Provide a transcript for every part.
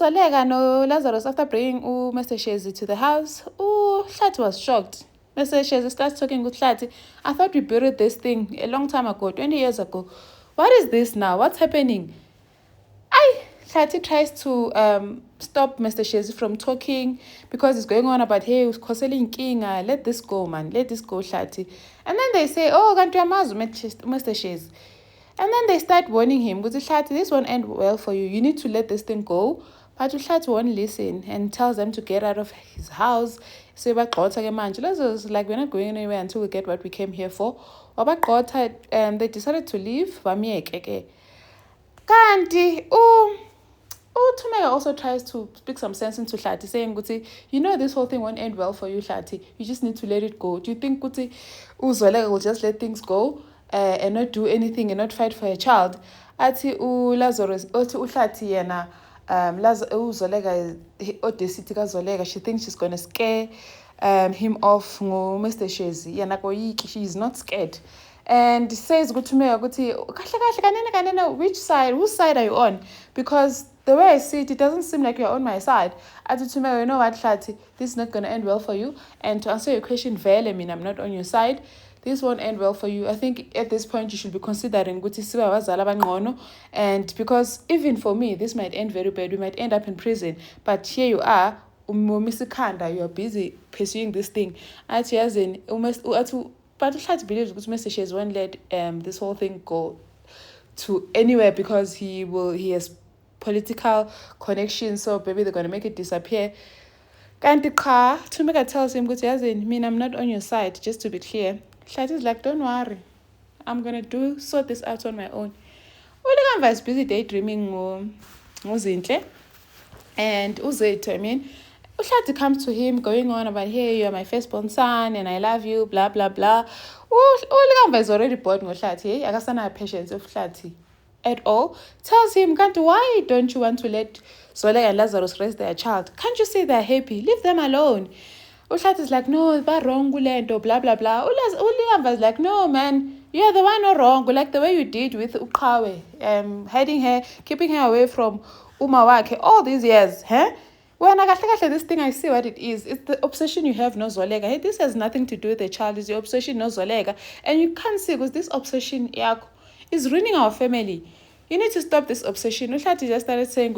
Zoleka no Lazarus, after bringing Mr. Shezi to the house, Hlati was shocked. Mr. Shezi starts talking with Hlati. I thought we buried this thing a long time ago, 20 years ago. What is this now? What's happening? Hlati tries to stop Mr. Shezi from talking because he's going on about, hey, usikhosela inkinga, let this go, man, let this go, Hlati. And then they say, oh, kanti uyamazi Mr. Shezi. And then they start warning him, Hlati, this won't end well for you. You need to let this thing go. But Hlati won't listen and tells them to get out of his house. So Lazarus like, we're not going anywhere until we get what we came here for. They decided to leave. Kanti, Thumeka also tries to speak some sense into Hlati, saying, this whole thing won't end well for you, Hlati. You just need to let it go. Do you think Zoleka will just let things go and not do anything and not fight for a child? Ati Lazarus, Hlati yena, Zoleka, Odesiti Zoleka, she thinks she's going to scare him off, Mr. Shezi. She's not scared. And says, which side, whose side are you on? Because the way I see it, it doesn't seem like you're on my side. I said to me, you know what, Hlati, this is not going to end well for you. And to answer your question, I'm not on your side. This won't end well for you. I think at this point you should be considering and because even for me, this might end very bad. We might end up in prison. But here you are, you're busy pursuing this thing. But Hlati believes Mr. Shezi won't let this whole thing go to anywhere because he has political connections, so maybe they're going to make it disappear. Kanti Thumeka tells him, I'm not on your side, just to be clear. Hlati is like, don't worry, I'm going to sort this out on my own. Ulikamva is busy daydreaming Zinhle and Uzethu, Hlati comes to him going on about, hey, you're my firstborn son and I love you, blah, blah, blah. Ulikamva is already bored with Hlati. Akasana patience of Hlati at all. Tells him, why don't you want to let Zoleka and Lazarus raise their child? Can't you say they're happy? Leave them alone. Hlati is like, no, they're wrong, blah, blah, blah. Ulikamva is like, no, man, you're the one wrong. Like the way you did with Uqhawe, hiding her, keeping her away from Umawake all these years, huh? When this thing, I see what it is. It's the obsession you have, no Zoleka. Hey, this has nothing to do with the child. It's your obsession, no Zoleka. And you can't see because this obsession is ruining our family. You need to stop this obsession. Hlati just started saying,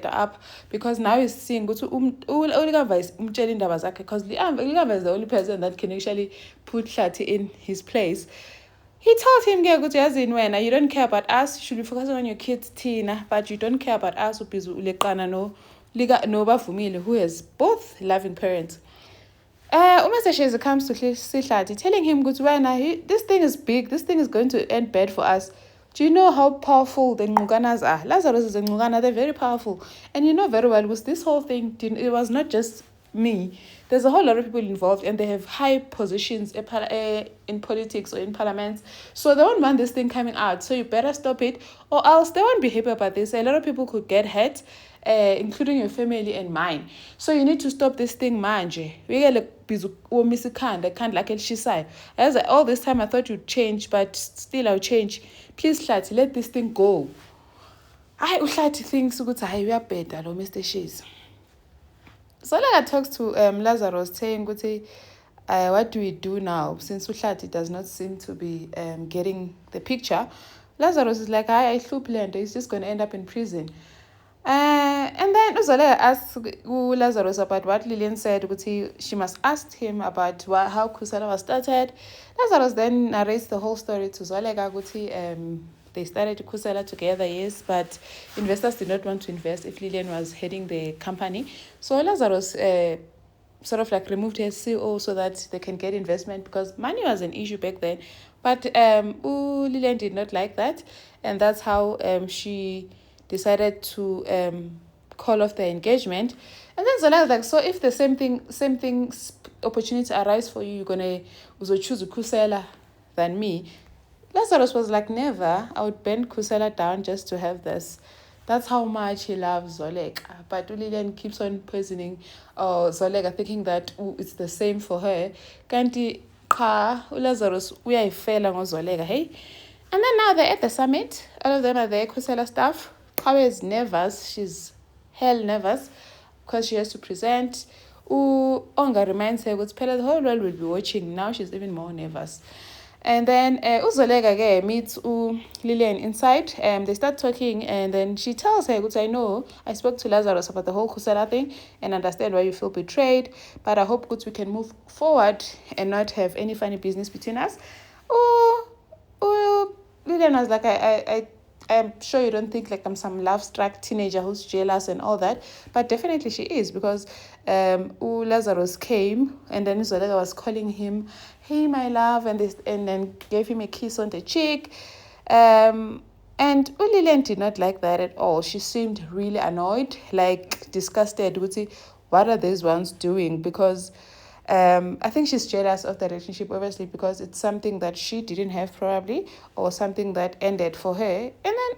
up because now he's seeing because Ulikamva is the only person that can actually put Hlati in his place. He told him, you don't care about us, you should be focusing on your kids, Tina, but you don't care about us, who has both loving parents. Mr. Shezi comes to Hlati, telling him, this thing is big, this thing is going to end bad for us. Do you know how powerful the Nquganas are? Lazarus is a Nqugana, they're very powerful. And you know very well, with this whole thing, it was not just me. There's a whole lot of people involved and they have high positions in politics or in parliament. So they won't want this thing coming out. So you better stop it or else they won't be happy about this. A lot of people could get hurt, including your family and mine. So you need to stop this thing, manje. As all this time I thought you'd change, but still I'll change. Please, Hlati, let this thing go. Hlati thinks we are better, Mr. Shezi. Zoleka talks to Lazarus saying, what do we do now? Since Hlati does not seem to be getting the picture. Lazarus is like, I land. He's just going to end up in prison. And then Zoleka asks Lazarus about what Lillian said. She must ask him about how Khusela was started. Lazarus then narrates the whole story to Zoleka. They started Khusela together, yes, but investors did not want to invest if Lillian was heading the company. So Lazarus sort of like removed her CEO so that they can get investment because money was an issue back then. But Lillian did not like that. And that's how she decided to call off the engagement. And then Zoleka was like, so if the same thing opportunity arise for you, you're going to choose Khusela than me. Lazarus was like, never. I would bend Khusela down just to have this. That's how much he loves Zoleka. But Lillian keeps on poisoning Zoleka, thinking that it's the same for her. Kanti Lazarus, we are failing on Zoleka, hey? And then now they're at the summit. All of them are there, Khusela staff. Qhawe is nervous. She's hell nervous because she has to present. Onga reminds her that the whole world will be watching. Now she's even more nervous. And then uZoleka meets Lillian inside. They start talking, and then she tells her, I know I spoke to Lazarus about the whole Khusela thing and understand why you feel betrayed, but I hope we can move forward and not have any funny business between us. Lillian was like, I'm sure you don't think like I'm some love-struck teenager who's jealous and all that, but definitely she is, because Lazarus came and then uZoleka was calling him, hey, my love, and then gave him a kiss on the cheek. And Lillian did not like that at all. She seemed really annoyed, like disgusted. What are these ones doing? Because I think she's jealous of the relationship, obviously, because it's something that she didn't have probably, or something that ended for her. And then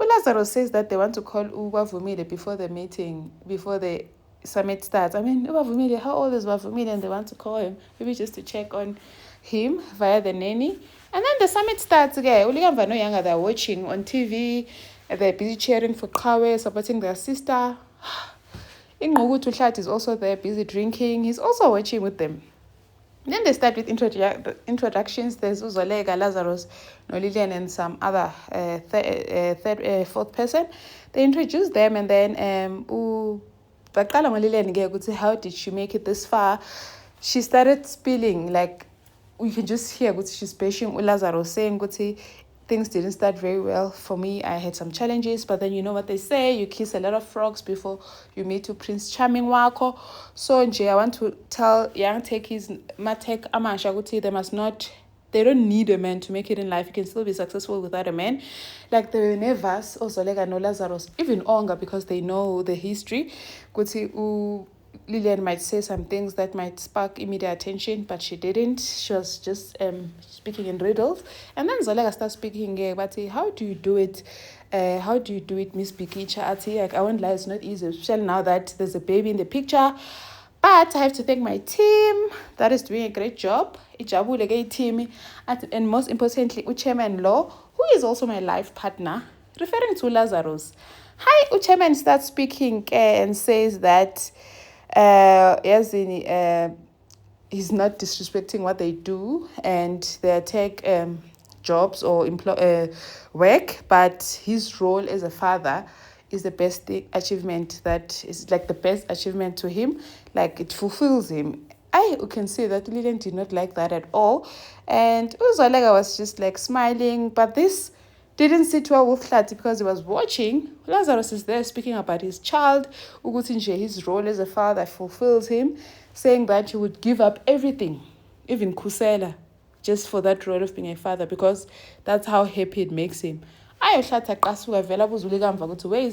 Lazarus says that they want to call Wavumile before the meeting, before the summit starts. I mean, Wavumile, how old is Wavumile? And they want to call him, maybe just to check on him via the nanny. And then the summit starts again. Ulikamva no younger, they're watching on TV. They're busy cheering for Qhawe, supporting their sister. Ingugu Tushat is also there, busy drinking. He's also watching with them. Then they start with introductions. There's uZoleka, Lazarus, Lillian, and some other fourth person. They introduce them, and then Lillian, how did she make it this far? She started spilling, like we can just hear she's bashing Lazarus, saying things didn't start very well for me. I had some challenges, but then you know what they say, you kiss a lot of frogs before you meet to Prince Charming wako. So I want to tell young techies, Matek Amasha, they don't need a man to make it in life. You can still be successful without a man. Like they were nervous, also like no Lazarus, even Onga, because they know the history. Lillian might say some things that might spark immediate attention, but she didn't. She was just speaking in riddles. And then Zoleka starts speaking, but how do you do it? How do you do it, Miss Bikicha? Like, I won't lie, it's not easy, especially now that there's a baby in the picture. But I have to thank my team that is doing a great job. Team. And most importantly, Chairman Law, who is also my life partner, referring to Lazarus. Hi, Chairman starts speaking and says that he's not disrespecting what they do and they take jobs or work, but his role as a father is the best achievement, that is like the best achievement to him, like it fulfills him. I can see that Lillian did not like that at all, and uZoleka was just like smiling, but this didn't sit well with Hlati because he was watching. Lazarus is there speaking about his child, his role as a father fulfills him, saying that he would give up everything, even Khusela, just for that role of being a father, because that's how happy it makes him. Where is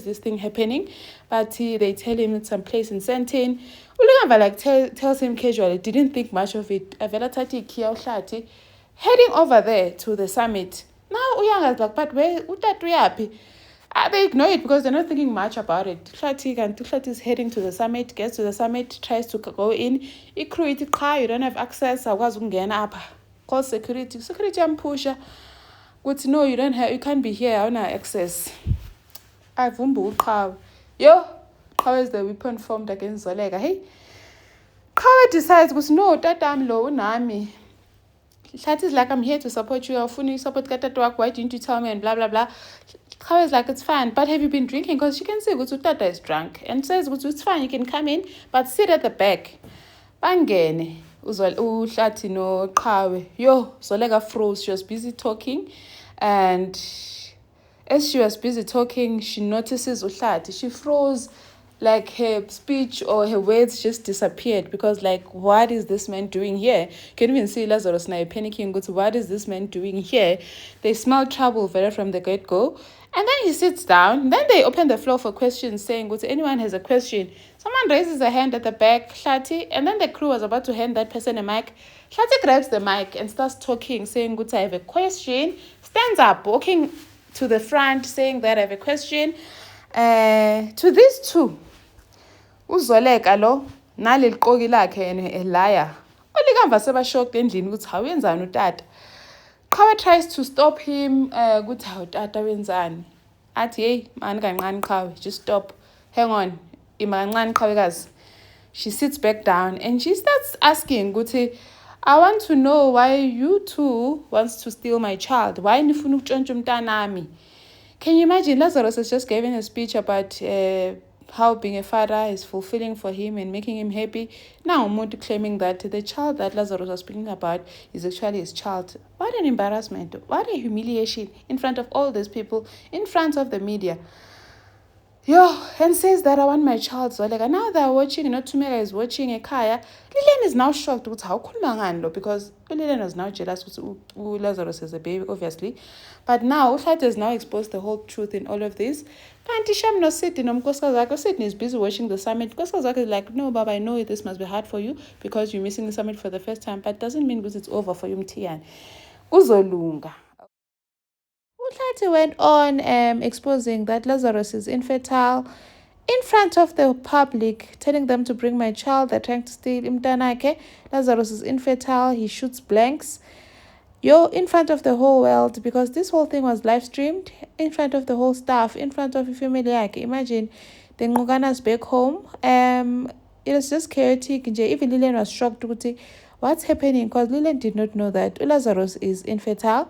this thing happening? But they tell him it's some place in Sentin. Tells him casually, didn't think much of it. Heading over there to the summit. Now Uyanga's like, but where we happy? They ignore it because they're not thinking much about it. Tuhlati is heading to the summit, gets to the summit, tries to go in. You don't have access. Call security. Security pusher. No, you can't be here. I don't have access. I've Qhawe. Qhawe is the weapon formed against Zoleka. Hey, Qhawe decides, no, I'm low, Nami. Hlati is like, I'm here to support you. I'll support Katatuak. Why didn't you tell me? And blah, blah, blah. Qhawe is like, it's fine. But have you been drinking? Because she can say, Tata is drunk. And says, it's fine. You can come in, but sit at the back. Bangene. Hlati no Qhawe. Zoleka froze. She was busy talking. And as she was busy talking, she notices Hlati. She froze. Like her speech or her words just disappeared, because like, what is this man doing here? Can even see Lazarus now panicking, go to what is this man doing here? They smell trouble very from the get-go. And then he sits down. Then they open the floor for questions, saying, go to anyone has a question. Someone raises a hand at the back, Hlati, and then the crew was about to hand that person a mic. Hlati grabs the mic and starts talking, saying, I have a question. Stands up, walking to the front, saying that I have a question. To these two, uZoleka lo naleli qoki lakhe elaya olikamva sebashocked endlini ukuthi hawenzani utata. Qhawe tries to stop him ukuthi hawu tata wenzani. athi hey mani kancane qhawe, just stop, hang on, ima kancane qhawekazi. She sits back down and she starts asking ukuthi, I want to know why you two wants to steal my child. Why nifuna ukutshontsha umntanami? Can you imagine? Lazarus is just giving a speech about how being a father is fulfilling for him and making him happy. Now umuntu claiming that the child that Lazarus was speaking about is actually his child. What an embarrassment. What a humiliation in front of all these people, in front of the media. And says that I want my child. So like now they're watching, Thumeka is watching ekhaya. Lilian is now shocked how cool because Lilian was now jealous with Lazarus as a baby, obviously. But now Uhlati has now exposed the whole truth in all of this. Kanti Sham no Sydney, Sydney is busy watching the summit. Nkosazana is like, no, Baba, I know this must be hard for you because you're missing the summit for the first time, but doesn't mean because it's over for you, Mtian. Uzolunga. Uhlati went on exposing that Lazarus is infertile in front of the public, telling them to bring my child. They're trying to steal Imtanake. Lazarus is infertile. He shoots blanks. In front of the whole world, because this whole thing was live streamed in front of the whole staff, in front of your family. Imagine the Nguganas back home. It was just chaotic. Even Lilian was shocked. What's happening? Because Lilian did not know that Lazarus is infertile.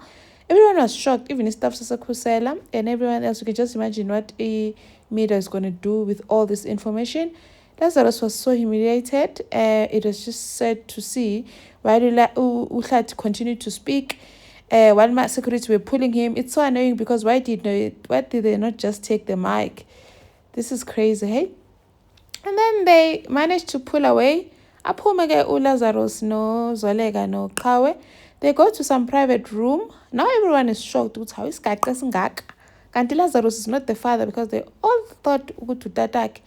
Everyone was shocked, even staff Sasakusela and everyone else. You can just imagine what media is going to do with all this information. Lazarus was so humiliated. It was just sad to see why Uhlati continued to speak. While my security were pulling him, it's so annoying because why did they not just take the mic? This is crazy, hey? And then they managed to pull away. Aphumeke Lazarus no Zolega no Kawe. They go to some private room. Now everyone is shocked. How is Kanti Lazarus is not the father because they all thought Tatak.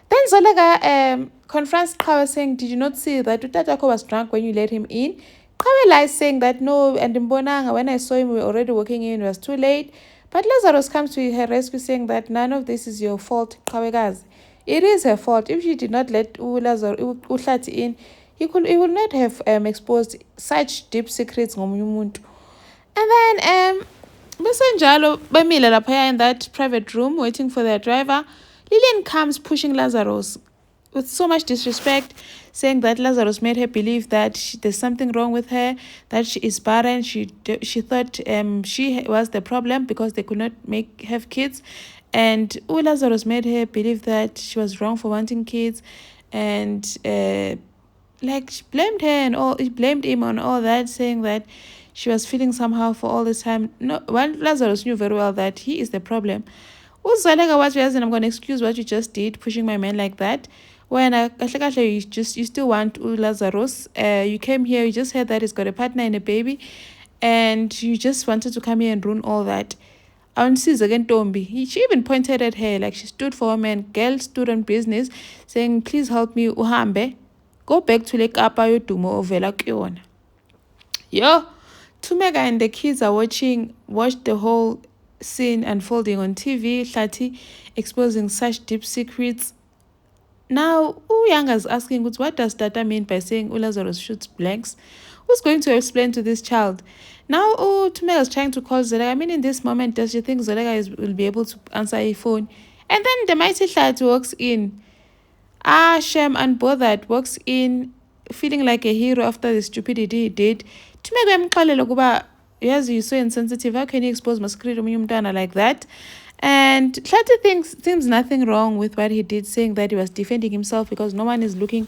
Then Zolega confronts Kawe saying, did you not see that Utatako was drunk when you let him in? Kawe lies saying that no, and Mbonanga, when I saw him, we were already walking in, it was too late. But Lazarus comes to her rescue saying that none of this is your fault, Kawegazi. It is her fault. If she did not let Uhlati in, he would not have exposed such deep secrets ngomunye umuntu. And then bese njalo bemile lapha in that private room waiting for their driver. Lilian comes pushing Lazarus with so much disrespect, saying that Lazarus made her believe that there's something wrong with her, that she is barren. She thought she was the problem because they could not have kids. And Lazarus made her believe that she was wrong for wanting kids. And she blamed her and all, blamed him on all that, saying that she was feeling somehow for all this time. No, while Lazarus knew very well that he is the problem. I'm going to excuse what you just did, pushing my man like that. When you still want Lazarus. You came here, you just heard that he's got a partner and a baby, and you just wanted to come here and ruin all that. Again, Tombi. She even pointed at her, like she stood for her man. Girl stood on business, saying, please help me, uhambe. Go back to Lake Apa Yodumo ovela kuyona. Thumeka and the kids are watched the whole scene unfolding on TV, Hlati exposing such deep secrets. Now, Uyanga is asking, what does Tata mean by saying Lazarus shoots blanks? Who's going to explain to this child? Now, Thumeka is trying to call Zolega. In this moment, does she think Zolega will be able to answer a phone? And then the mighty Hlati walks in. Shem, unbothered, walks in, feeling like a hero after the stupidity he did. Yes, you're so insensitive. How can you expose masquerade like that? And Hlati seems nothing wrong with what he did, saying that he was defending himself because no one is looking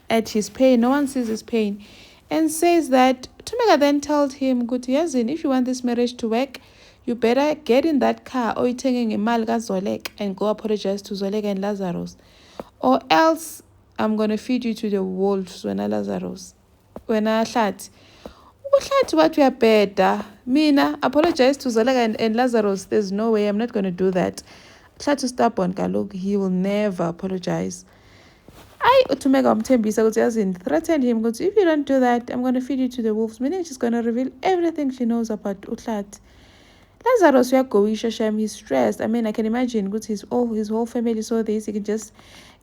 at his pain. No one sees his pain. And says that Thumeka then told him, good Yazin, if you want this marriage to work, you better get in that car or you're taking a malga Zolek and go apologize to Zolek and Lazarus. Or else I'm going to feed you to the wolves when Lazarus. When Hlati. What we are better. Mina, apologize to Zolega and Lazarus. There's no way. I'm not going to do that. Hlati stubborn kalok. He will never apologize. Thumeka umthembisa threatened him. If you don't do that, I'm going to feed you to the wolves. Meaning she's going to reveal everything she knows about Hlati. Lazarus, he's stressed. I can imagine his whole family saw this.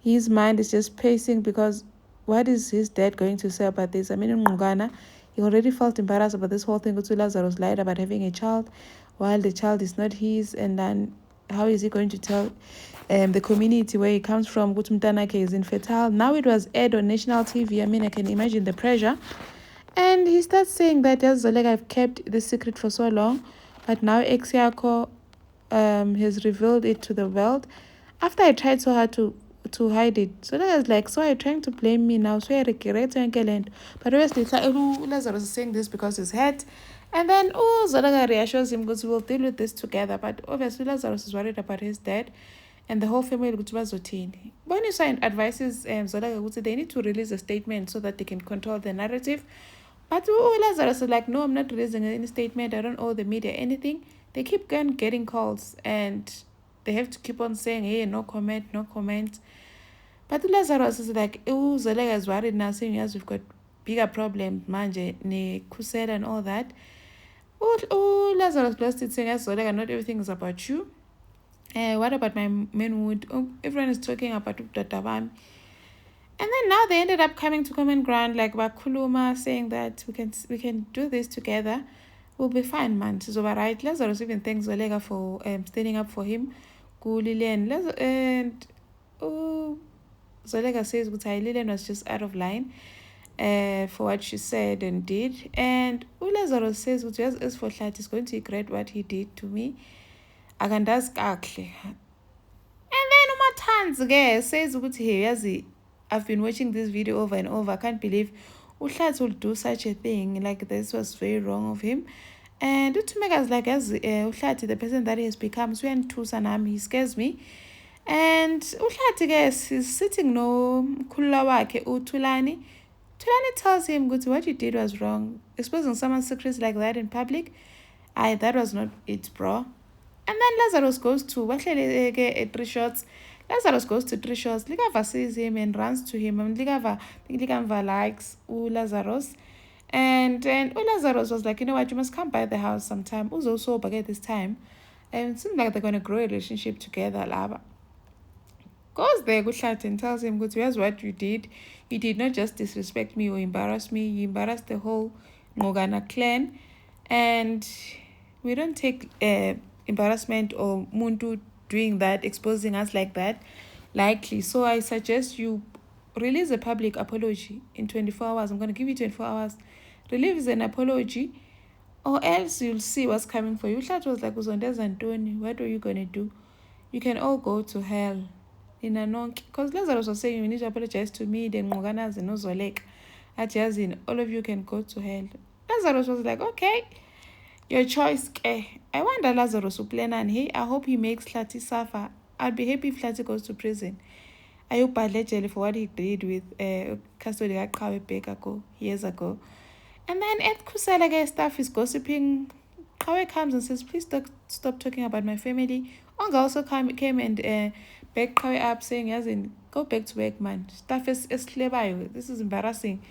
His mind is just pacing because what is his dad going to say about this? In Ngugana, he already felt embarrassed about this whole thing. Lazarus lied about having a child while the child is not his. And then how is he going to tell the community where he comes from, ukuthi umntanakhe is infertile? Now it was aired on national TV. I mean, I can imagine the pressure. And he starts saying that, like, I've kept this secret for so long, but now ex yakho has revealed it to the world. After I tried so hard to hide it. So that was like, so are you trying to blame me now? So I regret and but obviously Lazarus is saying this because he's hurt. And then Zolaga reassures him because we'll deal with this together. But obviously Lazarus is worried about his dad and the whole family will Zotini. Bonnie advises Zolaga they need to release a statement so that they can control the narrative. But Lazarus is like, no, I'm not releasing any statement. I don't owe the media anything. They keep getting calls and they have to keep on saying, hey, no comment, no comment. But Lazarus is like, Zolega is worried now, saying, yes, we've got bigger problems, manje, ne kusela and all that. Lazarus lost it, saying, yes, Zolega, not everything is about you. What about my manhood? Everyone is talking about Databam. And then now they ended up coming to common ground, like Bakuluma, saying that we can do this together. We'll be fine, man. So right, Lazarus even thanks Zolega for standing up for him. Lilian and Zolega says Lilian was just out of line for what she said and did. And Lazarus says as for Hlat is going to regret what he did to me. Agandas kakhle. And then Umatanz says I've been watching this video over and over. I can't believe Uhlat will do such a thing. Like, this was very wrong of him. And to make us like, as Uhlat, the person that he has become, he scares me. And Uhlat, guess, is sitting no kulawake Tulani. Tulani tells him, what you did was wrong. Exposing someone's secrets like that in public, that was not it, bro. And then Lazarus goes to 3 shots. Lazarus goes to 3 shots. Ligava sees him and runs to him. And Ligava likes Lazarus. And Lazarus was like, you know what, you must come by the house sometime. Who's also back at this time. And it seems like they're going to grow a relationship together. Lava goes there, Gushlat, and tells him, here's what you did. You did not just disrespect me or embarrass me. You embarrassed the whole Mogana clan. And we don't take embarrassment or Muntu doing that, exposing us like that, likely. So I suggest you release a public apology in 24 hours. I'm going to give you 24 hours. Release an apology, or else you'll see what's coming for you. That was like, Uzondez Antoni, what are you going to do? You can all go to hell. In a non, because Lazarus was saying, you need to apologize to me, then Moganas and Nozolek. At all of you can go to hell. Lazarus was like, okay. Your choice, I wonder Lazarus will plan and I hope he makes Hlati suffer. I'd be happy if Hlati goes to prison. I hope Badlejele for what he did with Custody Kawe years ago. And then Ed Kusela staff is gossiping. Kawe comes and says, please stop talking about my family. Onga also came and backed Kawe up, saying, as in, go back to work, man. Staff is clever. This is embarrassing.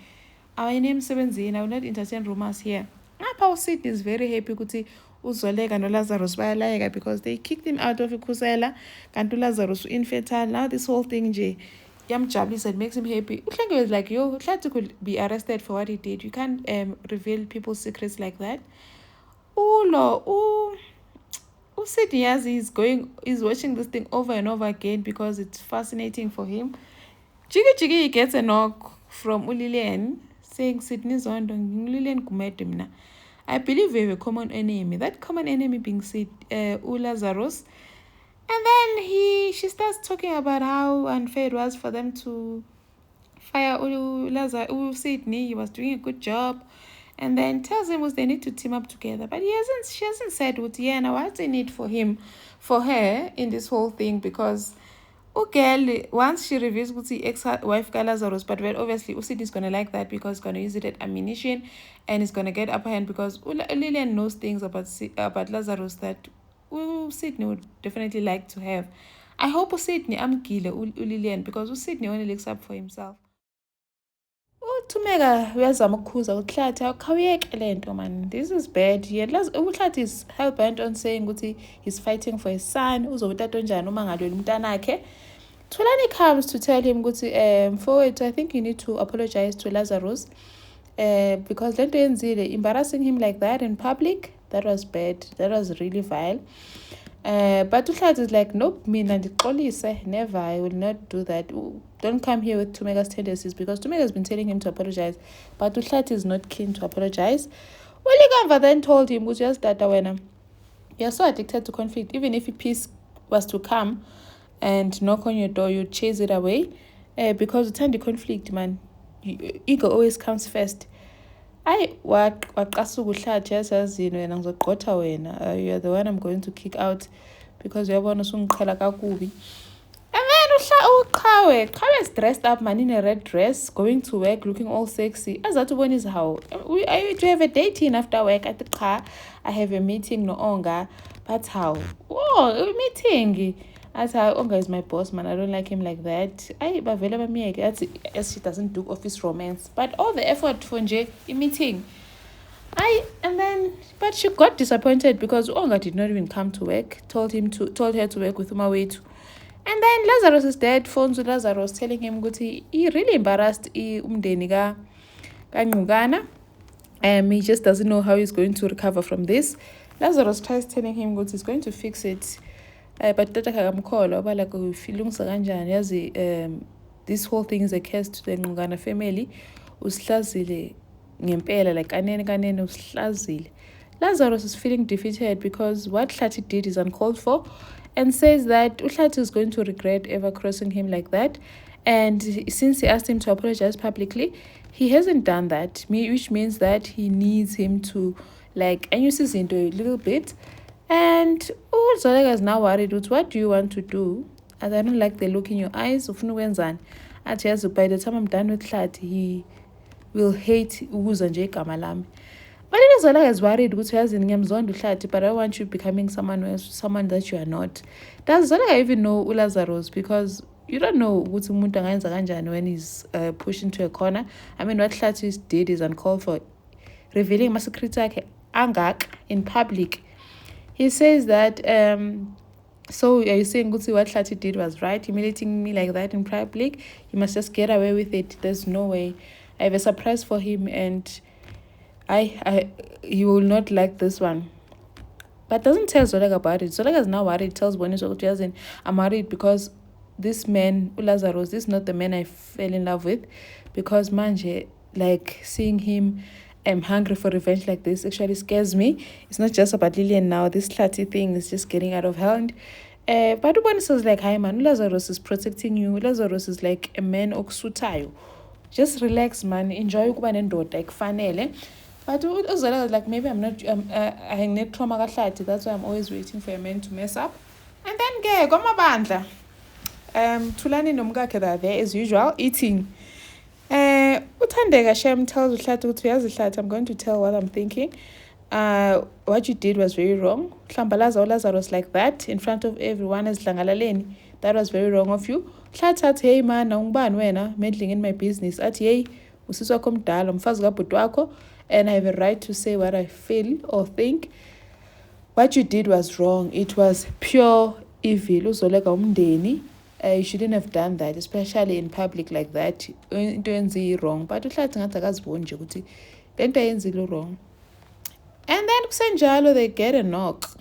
Our name 17. I will not entertain rumors here. Paul Sydney is very happy ukuthi uZolega no Lazarus bayalayeka because they kicked him out of Ikusela, kanti Lazarus infertile. Now this whole thing nje yamjabulisa, it makes him happy. Uhlenge was like, yo, Hlati could be arrested for what he did. You can't reveal people's secrets like that. Sydney he's watching this thing over and over again because it's fascinating for him. Jiggy gets a knock from Lilian saying Sydney's on Lilian Kumetimna. I believe we have a common enemy. That common enemy being Lazarus. And then she starts talking about how unfair it was for them to fire Sydney. He was doing a good job. And then tells him they need to team up together. But she hasn't said now what's in it for her in this whole thing, because once she reveals the ex-wife Lazarus, but well, obviously Usid is gonna like that because he's gonna use it as ammunition and he's gonna get upper hand because Lilian knows things about Lazarus that Sydney would definitely like to have. I hope Sydney Lilian because Sydney only looks up for himself. Tumega uyazama ukukhuza uHlatha khawuyekele nto man, this is bad. uHlatha is hell-bent on saying ukuthi he's fighting for his son, uzobutata onjani uma ngalwela umntanakhe. Tulani comes to tell him ukuthi forward, I think you need to apologize to Lazarus because lento yenzile embarrassing him like that in public. That was bad. That was really vile. But uHlathi is like, nope, mina ndixolise, never, I will not do that. Don't come here with Tumega's tendencies, because Tumega has been telling him to apologize, but uHlathi is not keen to apologize. Welikamva then told him, just that when you're so addicted to conflict, even if peace was to come and knock on your door, you'd chase it away, because uthanda conflict, man. Ego always comes first. Waqasuka uHlathi yazini wena ngizogqotha wena, you're the one I'm going to kick out because uyabona usungiqhela kakubi. And then Uqhawe is dressed up, man, in a red dress, going to work, looking all sexy. Azathi ubona is how do you have a date in after work? At the I have a meeting no Onga. But how? Oh, a meeting. As how Onga is my boss, man. I don't like him like that. As she doesn't do office romance. But all the effort for Nje in meeting. But she got disappointed because Onga did not even come to work. Told her to work with Umawetu. And then Lazarus' dad phones with Lazarus, telling him he really embarrassed umndeni kaNgqukana. He just doesn't know how he's going to recover from this. Lazarus tries telling him he's going to fix it. But Tata kakamkholwa oba like ufilungisa kanjani yazi this whole thing is a curse to the Ngqukana family. Usihlazile ngempela, like kanene usihlazile. Lazarus is feeling defeated because what Hlathi did is uncalled for, and says that uHlathi is going to regret ever crossing him like that. And since he asked him to apologize publicly, he hasn't done that, which means that he needs him to like anyuses into a little bit. And Zolega is now worried with what do you want to do? As I don't like the look in your eyes. By the time I'm done with Hlathi, he will hate Uza nje igama lami. But Zolega is worried but I want you becoming someone that you are not. Does Zolega even know Lazarus? Because you don't know what when he's pushed into a corner. I mean, what Hlathi did is uncalled for, revealing masakritake angak in public. He says that so are you saying what Hlathi did was right, humiliating me like that in public? He must just get away with it. There's no way. I have a surprise for him, and he will not like this one. But doesn't tell Zolega about it. Zolega is now worried. Tells Bonnie, I'm worried because this man, Lazarus, this is not the man I fell in love with. Because manje, like seeing him hungry for revenge like this actually scares me. It's not just about Lillian now. This Hlathi thing is just getting out of hand. But Bonnie says like, hi man, Lazarus is protecting you. Lazarus is like a man okusutayo. Just relax, man. Enjoy ukuba nendoda ekufanele. But Zolega was like, maybe I'm not, I need trauma kaHlathi. That's why I'm always waiting for a man to mess up. And then Gomabandla. Thulani nomkakhe are there as usual, eating. Uthandeka Shem tells Hlathi, I'm going to tell what I'm thinking. What you did was very wrong. Lazarus like that in front of everyone as Dlangalaleni. That was very wrong of you. Hlathi, hey man, ungubani wena meddling in my business. Athi hey, usisi wakho mdala, umfazi kabhuti wakho, and I have a right to say what I feel or think. What you did was wrong. It was pure evil. Uzolega umndeni. You shouldn't have done that, especially in public like that. Into yenziwe wrong. But uHlathi ngathi akaziboni nje ukuthi lento ayenzile wrong. And then kusenjalo they get a knock.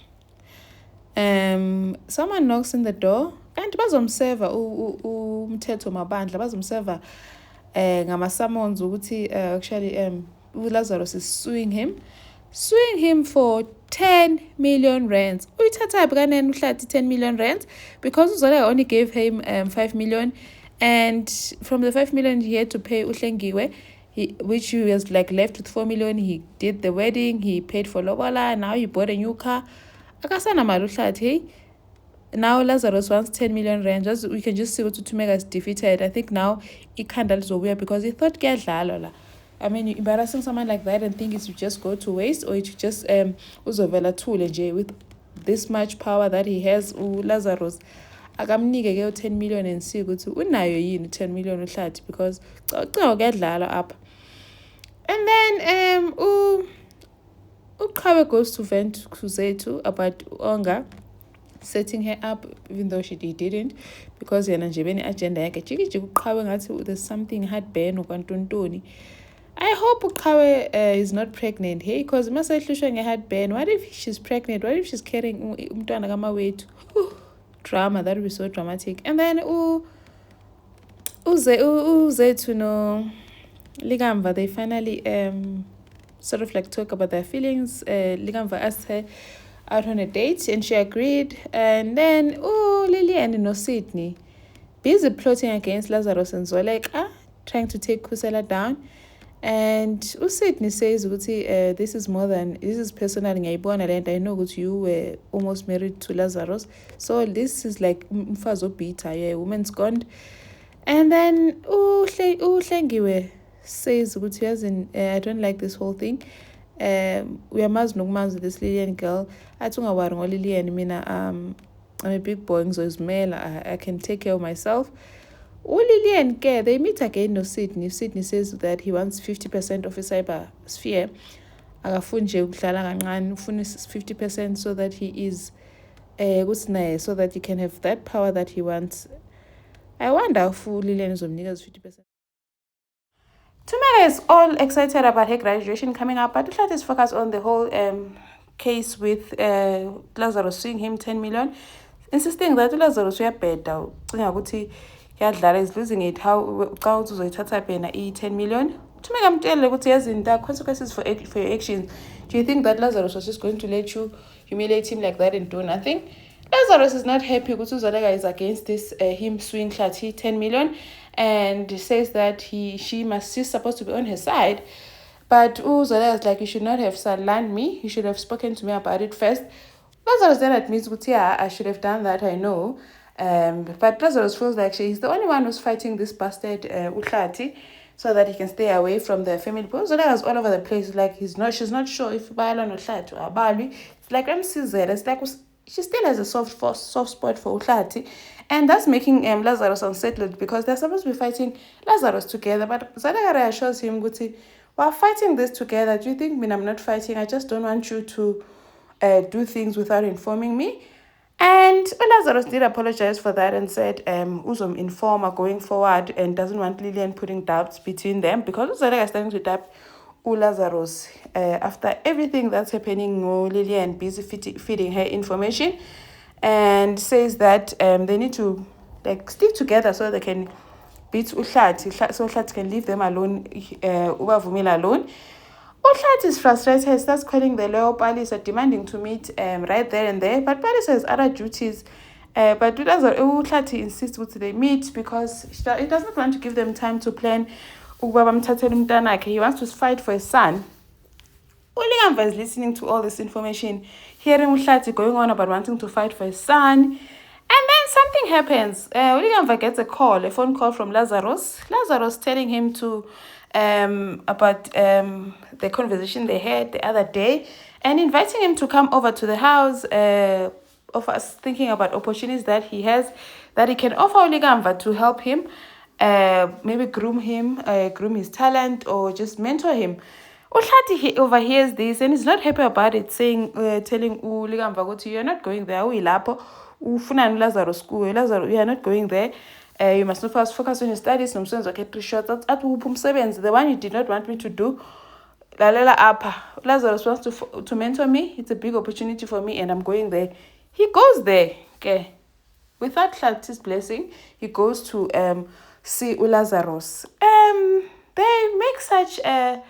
Someone knocks in the door. Kanti bazomserva umthetho mabandla, bazomserva ngama-summons ukuthi actually Lazarus is suing him for 10 million rands. Uyithatha kanene uHlathi 10 million rands because Zolega only gave him 5 million, and from the 5 million he had to pay uHlengiwe, which he was like left with 4 million. He did the wedding, he paid for lobola, now he bought a new car. Akasana mali uHlathi. Now Lazarus wants 10 million rand. We can just see what Tumega is defeated. I think now it kind of so weird because he thought I mean, embarrassing someone like that and think it would just go to waste, or it would just uzovela thule nje with this much power that he has. Lazarus akamnike 10 million and see ukuthi unayo yini 10 million uHlathi, because kuyadlala up. And then Uqhawe goes to vent to Zethu about Onga setting her up, even though he didn't, because yena nje bene agenda yakhe jiki Uqhawe ngathi there's something heartburn ukwantontoni. I hope Uqhawe is not pregnant, hey, because Masahlushwa had Ben. What if she's pregnant? What if she's carrying umntwana kamawethu? Drama, that would be so dramatic. And then Uzethu no Ligamva, they finally sort of like talk about their feelings. Ligamva asked her out on a date and she agreed. And then Lilian no Sydney busy plotting against Lazarus and Zoleka, trying to take Kusela down. And Sydney says, this is personal, and I know that you were almost married to Lazarus. So this is like Mfazo Bita, yeah, woman's gone. And then Uhlengiwe says, I don't like this whole thing. We are with this Lilian girl. I don't know Lilian, mina I'm a big boy, so it's male. I can take care of myself. Lilian care, they meet again no Sydney. Sydney says that he wants 50% of his cyber sphere. 50% so that he is so that he can have that power that he wants. I wonder if Lilian is 50%. Tumela is all excited about her graduation coming up, but let us focus on the whole case with Lazarus suing him 10 million, insisting that Lazarus we are better. Yadlala is losing it. How uzoyithatha pena 10 million? To make amtshele ukuthi yazini there are consequences for your actions. Do you think that Lazarus was just going to let you humiliate him like that and do nothing? Lazarus is not happy ukuthi Zoleka is against this him suing Hlathi 10 million and says that she's supposed to be on her side. But Zoleka is like, you should not have sidelined me. You should have spoken to me about it first. Lazarus then admits, yeah, I should have done that, I know. But Lazarus feels like he's the only one who's fighting this bastard Uhlati so that he can stay away from the family. Because Zoleka is all over the place. Like she's not sure if Bailon Uhlati or Balwi. It's like it's like she still has a soft spot for Uhlati. And that's making Lazarus unsettled because they're supposed to be fighting Lazarus together. But Zoleka reassures him, Guti, we're fighting this together. Do you think I'm not fighting? I just don't want you to do things without informing me. And Lazarus did apologize for that and said Uzom informer going forward and doesn't want Lilian putting doubts between them because Zoleka is starting to doubt Lazarus after everything that's happening. Lilian busy feeding her information and says that they need to like stick together so they can beat Uhlati so Uhlati can leave them alone, Ubavumile alone. Uhlati is frustrated. He starts calling the lawyer. Palisa demanding to meet right there and there. But Palisa has other duties. But Uhlati insists that they meet because he does not want to give them time to plan. He wants to fight for his son. Uligamva is listening to all this information, hearing Uhlati going on about wanting to fight for his son. And then something happens. Uligamva gets a phone call from Lazarus. Lazarus telling him to about the conversation they had the other day and inviting him to come over to the house of us thinking about opportunities that he has that he can offer Uligamva to help him maybe groom his talent or just mentor him. Uhlati he overhears this and is not happy about it, saying telling Uligamva, you're not going there, ufuna Lazarus school, Lazarus, you are not going there. You must not first focus on your studies. The one you did not want me to do. Lazarus wants to mentor me. It's a big opportunity for me and I'm going there. He goes there. Okay. Without Hlati's blessing, he goes to see Lazarus. They make such a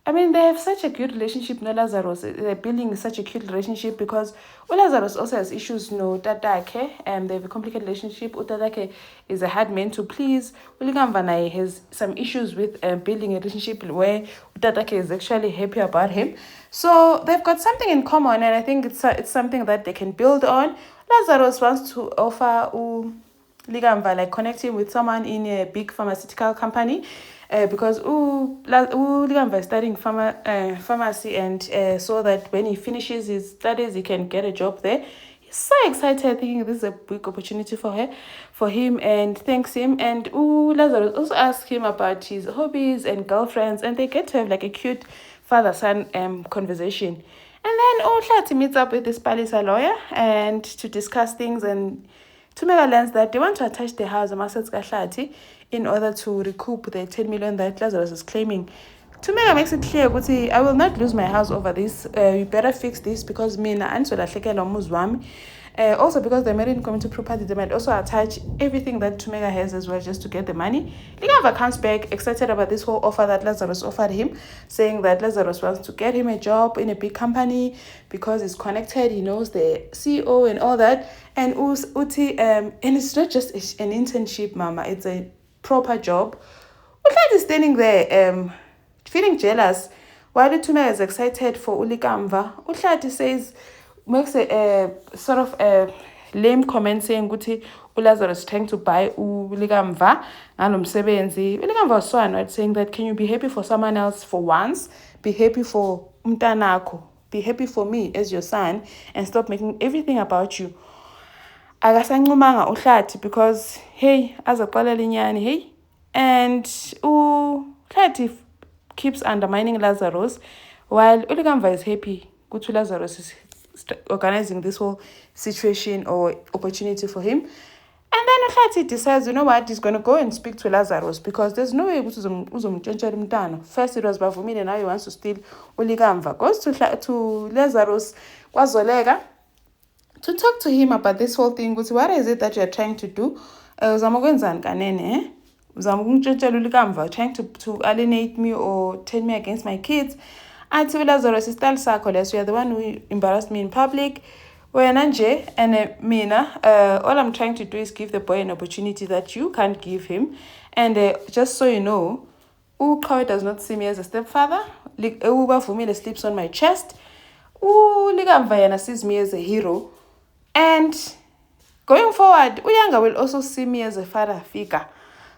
they have such a good relationship, no Lazarus. They're building such a cute relationship because Lazarus also has issues, no Tatake, and they have a complicated relationship. Tatake is a hard man to please. Uligamva has some issues with building a relationship where Tatake is actually happy about him. So they've got something in common, and I think it's something that they can build on. Lazarus wants to offer Uligamva, like connect him with someone in a big pharmaceutical company. Because Uligamva is studying pharmacy and so that when he finishes his studies, he can get a job there. He's so excited, thinking this is a big opportunity for him, and thanks him. And Lazarus also asks him about his hobbies and girlfriends, and they get to have like a cute father-son conversation. And then Uhlati meets up with this Palisa lawyer and to discuss things, and Tumela learns that they want to attach the house of Hlati in order to recoup the 10 million that Lazarus is claiming Tumeka makes it clear ukuthi I will not lose my house over this. You better fix this because mina anizolahlekela umuzi wami. Also because they married community property, they might also attach everything that Tumeka has as well just to get the money. Ligamba comes back excited about this whole offer that Lazarus offered him, saying that Lazarus wants to get him a job in a big company because he's connected, he knows the CEO and all that. And Uti, and it's not just an internship, mama, it's a proper job. Uhlati is standing there, feeling jealous, while Tumeka is excited for Ulikamva. Uhlati says, makes a sort of a lame comment saying ukuthi uLazarus is trying to buy uLikamva ngalomsebenzi. uLikamva was so annoyed, saying that can you be happy for someone else for once? Be happy for umntanakho. Be happy for me as your son and stop making everything about you. Akasancumanga uHlathi because hey azoxolela inyani hey, and uHlathi keeps undermining Lazarus while uLikamva is happy ukuthi Lazarus is organizing this whole situation or opportunity for him. And then Uhlati decides, you know what, he's going to go and speak to Lazarus because there's no way uzomtshentshela umntana. First it was Bavumile, now he wants to steal uLikamva. Goes to Lazarus kwaZoleka to talk to him about this whole thing. What is it that you're trying to do? Uzamokwenzani kanene? Uzamtshentshela uLikamva, trying to alienate me or turn me against my kids. Athi Lazarus isitali sakho leso, you're the one who embarrassed me in public. Wena nje and mina, all I'm trying to do is give the boy an opportunity that you can't give him. And just so you know, uQhawe does not see me as a stepfather. Bavumile sleeps on my chest. Likamva yena sees me as a hero. And going forward, Uyanga will also see me as a father figure.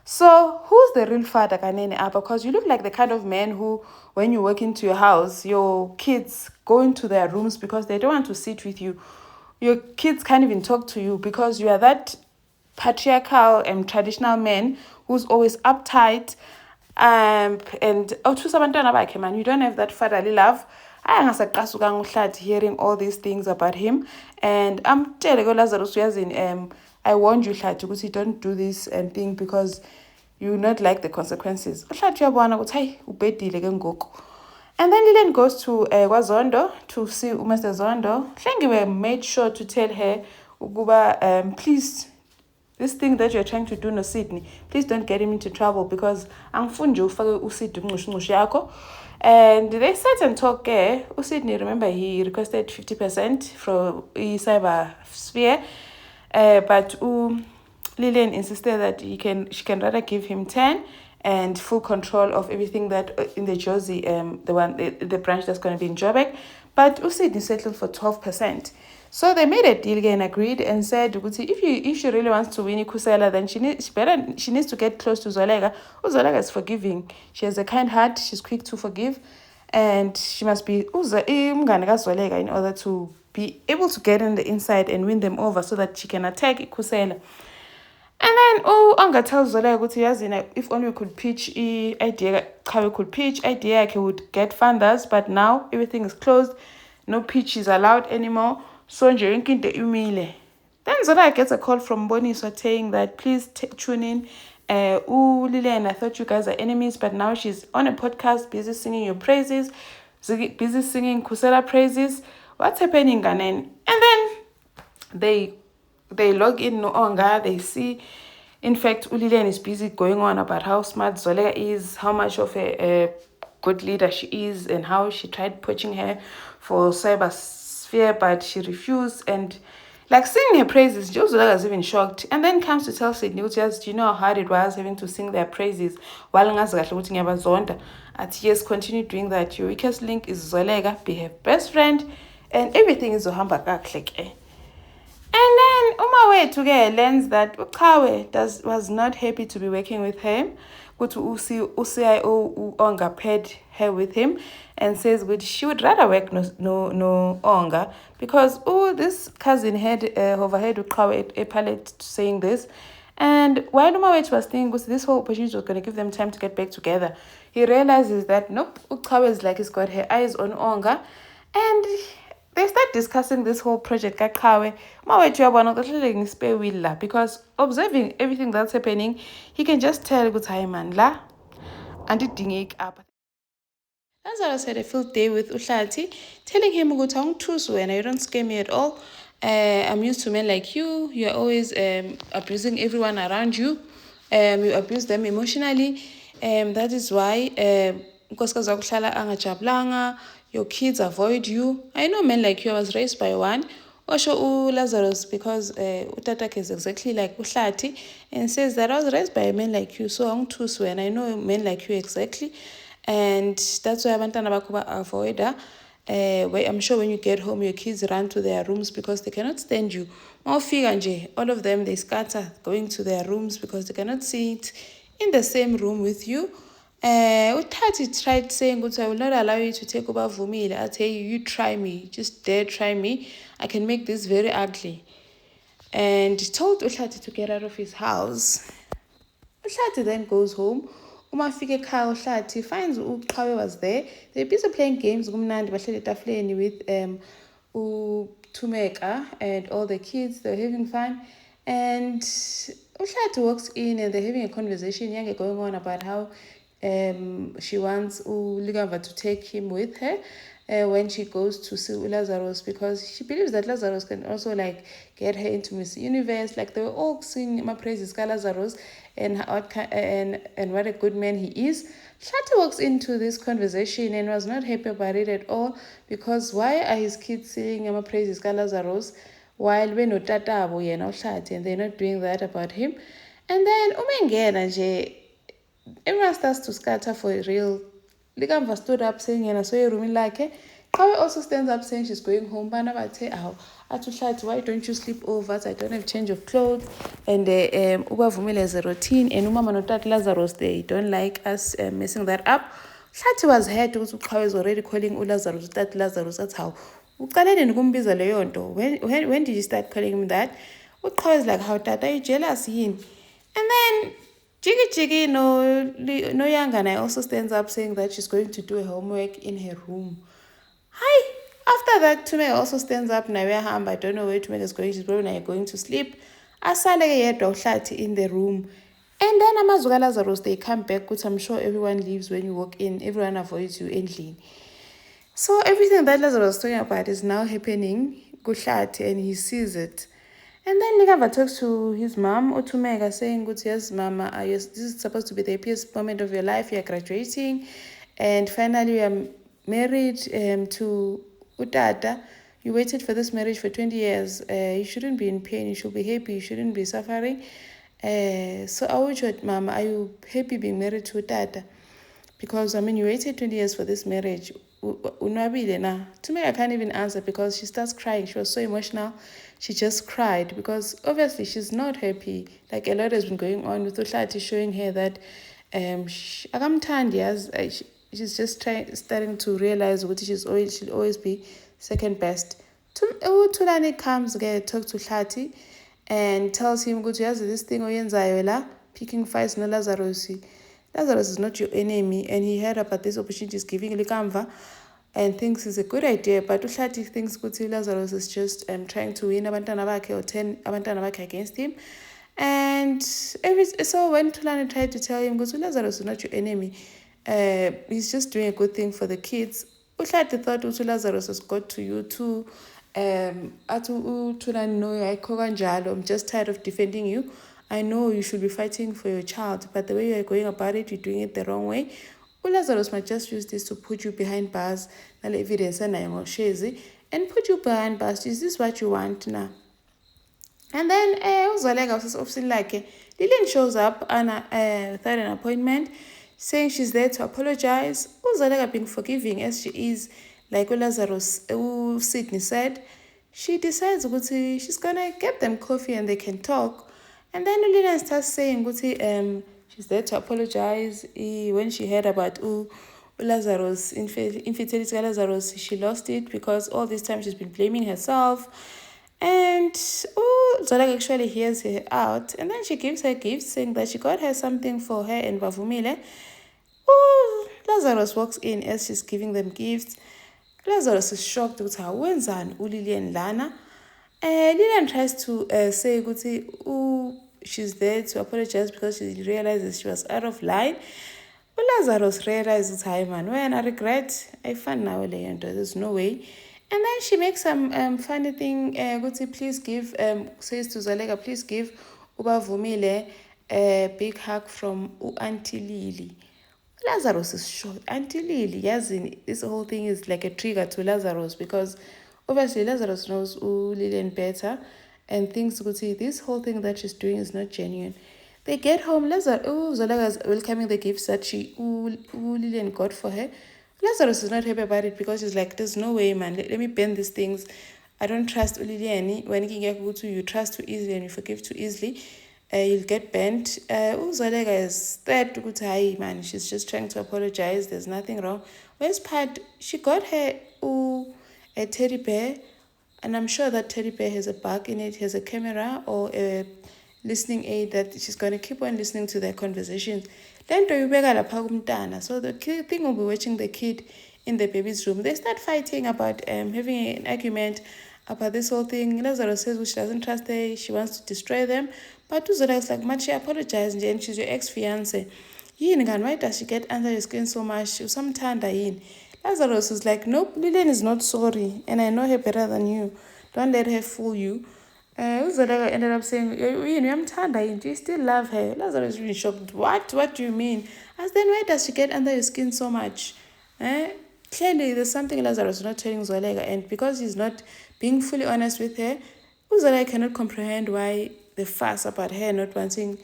So who's the real father kanene apa? Because you look like the kind of man who, when you walk into your house, your kids go into their rooms because they don't want to sit with you. Your kids can't even talk to you because you are that patriarchal and traditional man who's always uptight. And man, you don't have that fatherly love. Hearing all these things about him, and I'm telling you, Lazarus, I warned you, Hlathi, don't do this thing because you not like the consequences. And then Lilian goes to Zondo to see Mr. Zondo. Hlengiwe made sure to tell her, please, this thing that you're trying to do no Sydney, please don't get him into trouble because angifuni ufake uSidney unqushnqushu yakho. And they sat and talk. uSidney, remember, he requested 50% from cyber sphere, but Lilian insisted that she can rather give him 10 and full control of everything that in the Jozi, the branch that's going to be in Joburg. But uSidney settled for 12%. So they made a deal and agreed and said, if she really wants to win Kusela, then she needs to get close to Zolega. Zolega is forgiving. She has a kind heart. She's quick to forgive, and she must be Zolega in order to be able to get on the inside and win them over, so that she can attack Kusela. And then Anga tells Zolega, if only we could pitch idea, how we could pitch idea, I would get funders, but now everything is closed. No pitch is allowed anymore. So then Zola gets a call from Boniso saying that please tune in. Lilian, I thought you guys are enemies, but now she's on a podcast, busy singing your praises, busy singing Kusela praises. What's happening, Ganen? And then they log in no Onga, they see, in fact, Lilian is busy going on about how smart Zola is, how much of a good leader she is, and how she tried poaching her for cyber sphere, but she refused. And like singing her praises, Zola was even shocked, and then comes to tell Sydney, do you know how hard it was having to sing their praises while Zonda? At yes, continue doing that. Your weakest link is Zolega, be her best friend, and everything is Zohamba Kakleke. And then Umawe Tuge learns that Uqhawe was not happy to be working with him. Go to UCIO Onga paired her with him and says she would rather work no Onga because this cousin had overheard Uqhawe a palette saying this. And while Umawet was thinking this whole opportunity was going to give them time to get back together, he realizes that nope, Uqhawe is like he's got her eyes on Onga, and they start discussing this whole project Kakawe. Because observing everything that's happening, he can just tell good time man la and it ding up. Lazarus had a field day with Uhlati, telling him, you don't scare me at all. I'm used to men like you. You're always abusing everyone around you. You abuse them emotionally. That is why your kids avoid you. I know men like you. I was raised by one. Osho Lazarus, because Utatak is exactly like Uhlati, and says that I was raised by a man like you, so I'm too and I know men like you exactly. And that's why abantwana bakho avoid I'm sure when you get home your kids run to their rooms because they cannot stand you. All of them they scatter going to their rooms because they cannot sit in the same room with you. Utati tried saying, I will not allow you to take over Vumile. I'll tell you, you try me. Just dare try me. I can make this very ugly. And he told Utlati to get out of his house. Utlati then goes home. Umafike ekhaya uHlathi finds uQhawe was there. They're busy playing games kumnandi bahleli etafuleni with uThumeka and all the kids. They're having fun. And uHlathi walks in and they're having a conversation going on about how she wants uLikava to take him with her when she goes to see Lazarus, because she believes that Lazarus can also like get her into Miss Universe. Like they were all singing my praises to Lazarus and what a good man he is. Shati walks into this conversation and was not happy about it at all, because why are his kids singing my praises to Lazarus while we know tatabo Shati and they're not doing that about him? And then umengena nje everyone starts to scatter for real. Likamva stood up saying yena so room lakhe. Kawe also stands up saying she's going home. Bana bathe aw athuhlathi, why don't you sleep over? I don't have change of clothes. And ubavumile as a routine. And umama notat Lazarus, they don't like us messing that up. Hlathi was hurt ukuthi uQhawe is already calling uLazarus utat Lazarus. That's how uqalene nokumbiza leyo nto. When did you start calling him that? uQhawe is like, how tata, are you jealous yini? And then Jiggy no Yangana also stands up saying that she's going to do her homework in her room. Hi. After that, Tume also stands up. I don't know where Tume is going. She's probably going to sleep. Asale Uhlati in the room. And then Amazuka Lazarus, they come back, because I'm sure everyone leaves when you walk in. Everyone avoids you ending. So everything that Lazarus was talking about is now happening. Uhlati, and he sees it. And then Ligava talks to his mom, Otumega, saying, yes, mama, this is supposed to be the happiest moment of your life. You're graduating. And finally, you're married to Utata. You waited for this marriage for 20 years. You shouldn't be in pain. You should be happy. You shouldn't be suffering. So I would say, mama, are you happy being married to Utata? Because, you waited 20 years for this marriage. Unwabile na. Tumeka can't even answer because she starts crying. She was so emotional. She just cried because obviously she's not happy. Like a lot has been going on with Uhlati showing her that she's just starting to realize what she'll always be second best. Tulani comes, talk to Uhlati and tells him, this thing oyenzayo la, picking fights no Lazarus. Lazarus is not your enemy, and he heard about this opportunity is giving Likamva and thinks it's a good idea. But Uhlati thinks Kuti Lazarus is just trying to win abantwana bakhe or turn abantwana bakhe against him. And so when Tulani tried to tell him, Kuti Lazarus is not your enemy, he's just doing a good thing for the kids. Uhlati thought Kuti Lazarus has got to you too. Tulani no, I'm just tired of defending you. I know you should be fighting for your child, but the way you are going about it, you're doing it the wrong way. Lazarus might just use this to put you behind bars, evidence and put you behind bars. Is this what you want now? And then Lillian shows up and without an appointment, saying she's there to apologize. Uzalega being forgiving as she is, like Lazarus, Sydney said. She decides she's gonna get them coffee and they can talk. And then Lillian starts saying she's there to apologize. When she heard about Lazarus, infertility Lazarus, she lost it because all this time she's been blaming herself. And Zola actually hears her out. And then she gives her gifts, saying that she got her something for her and Bavumile. Lazarus walks in as she's giving them gifts. Lazarus is shocked with her wenzan Lillian Lana. Lillian tries to say she's there to apologize because she realizes she was out of line. But uLazarus realizes, hi man, when I regret, I found now there's no way. And then she makes some funny thing, please give, says to Zweleka, please give Ubavumile a big hug from Auntie Lily. Lazarus is shocked. Auntie Lily, this whole thing is like a trigger to Lazarus because obviously Lazarus knows Lillian better and thinks this whole thing that she's doing is not genuine. They get home, Zweleka is welcoming the gifts that Lillian got for her. Lazarus is not happy about it because he's like, there's no way, man. Let me bend these things. I don't trust Lillian. When you trust too easily and you forgive too easily, you'll get bent. Zweleka is that ukuthi, man, she's just trying to apologize. There's nothing wrong. Where's Pat? She got her a teddy bear, and I'm sure that teddy bear has a bug in it, has a camera or a listening aid that she's going to keep on listening to their conversations. So the thing will be watching the kid in the baby's room. They start fighting about having an argument about this whole thing. Lazarus says she doesn't trust her, she wants to destroy them. But Uzoleka is like, man, she apologized and she's your ex-fiance. Why does she get under your skin so much? Sometimes Lazarus is like, nope, Lillian is not sorry, and I know her better than you. Don't let her fool you. Uzoleka ended up saying, do you still love her? Lazarus is really shocked. What do you mean? I said, then why does she get under your skin so much? Clearly, there's something Lazarus is not telling Zweleka, and because he's not being fully honest with her, Zweleka cannot comprehend why the fuss about her not wanting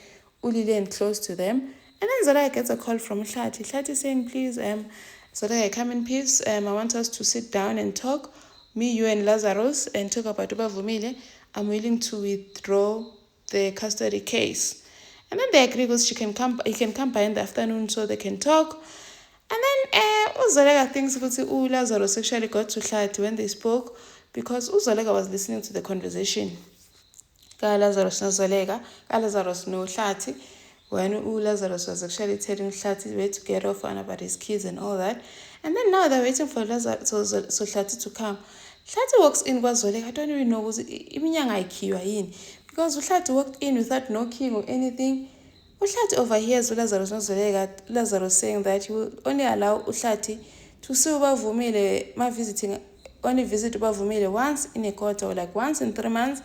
Lillian close to them. And then Zweleka gets a call from Hlati. Hlati saying, please, Zweleka, come in peace. I want us to sit down and talk, me, you, and Lazarus, and talk about Ubavumile. I'm willing to withdraw the custody case. And then they agree because he can come by in the afternoon so they can talk. And then Zweleka thinks Lazarus actually got to Hlati when they spoke because Zweleka was listening to the conversation. Lazarus no Hlati, when Lazarus was actually telling Hlati where to get off on about his kids and all that. And then now they're waiting for Lazarus, so Hlati to come. Hlati walks in Zweleka, I don't even know, because Hlati walked in without knocking or anything. Hlati overhears Lazarus no Zweleka, Lazarus saying that he will only allow Hlati to see Ubavumile, only visit Ubavumile once in a quarter or like once in 3 months,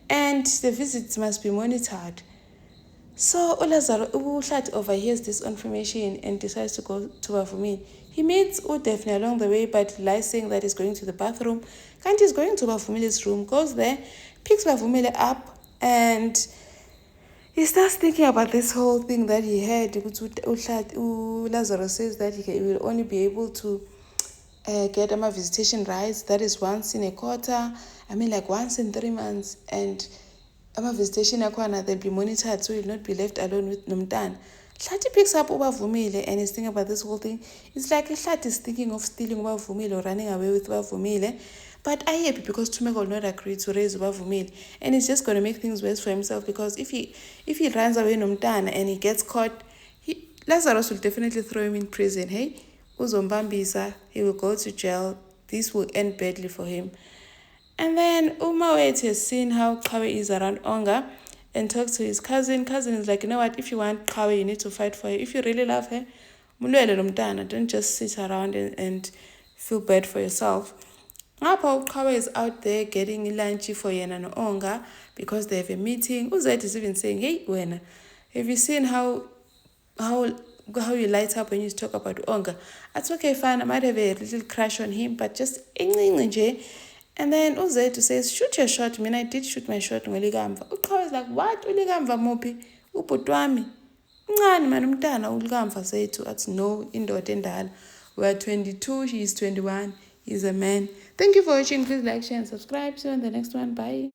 and the visits must be monitored. So Hlati overhears this information and decides to go to Ubavumile. He meets Daphne along the way, but lies saying that he's going to the bathroom. And he's going to Ubavumile's room, goes there, picks Ubavumile up, and he starts thinking about this whole thing that he heard. Lazarus says that he will only be able to get visitation rights. That is once in a quarter. Like once in 3 months. And visitation they'll be monitored, so he'll not be left alone with Nomntana. Hlati picks up Ubavumile and is thinking about this whole thing. It's like Hlati is thinking of stealing Ubavumile or running away with Ubavumile. But I happy because Tumeka will not agree to raise Ubavumile. And it's just going to make things worse for himself because if he runs away Nomntana and he gets caught, Lazarus will definitely throw him in prison. Hey, Uzombambisa, he will go to jail. This will end badly for him. And then Umawet has seen how Kawe is around Onga and talks to his cousin. Cousin is like, you know what, if you want Kawe, you need to fight for her. If you really love her, don't just sit around and feel bad for yourself. Now Kawe is out there getting lunch for Yena and Onga because they have a meeting. Uzet is even saying, hey, Wena, have you seen how you light up when you talk about Onga? That's okay, fine. I might have a little crush on him, but just and then Uzetu says, shoot your shot. I mean, I did shoot my shot. Uqhawe is like, what? Ulikamva muphi? Ubhuti wami. Uncane man umntana ulikamva zethu. Athi no, indoda endala. We are 22, he is 21. He's a man. Thank you for watching. Please like, share, and subscribe. See you on the next one. Bye.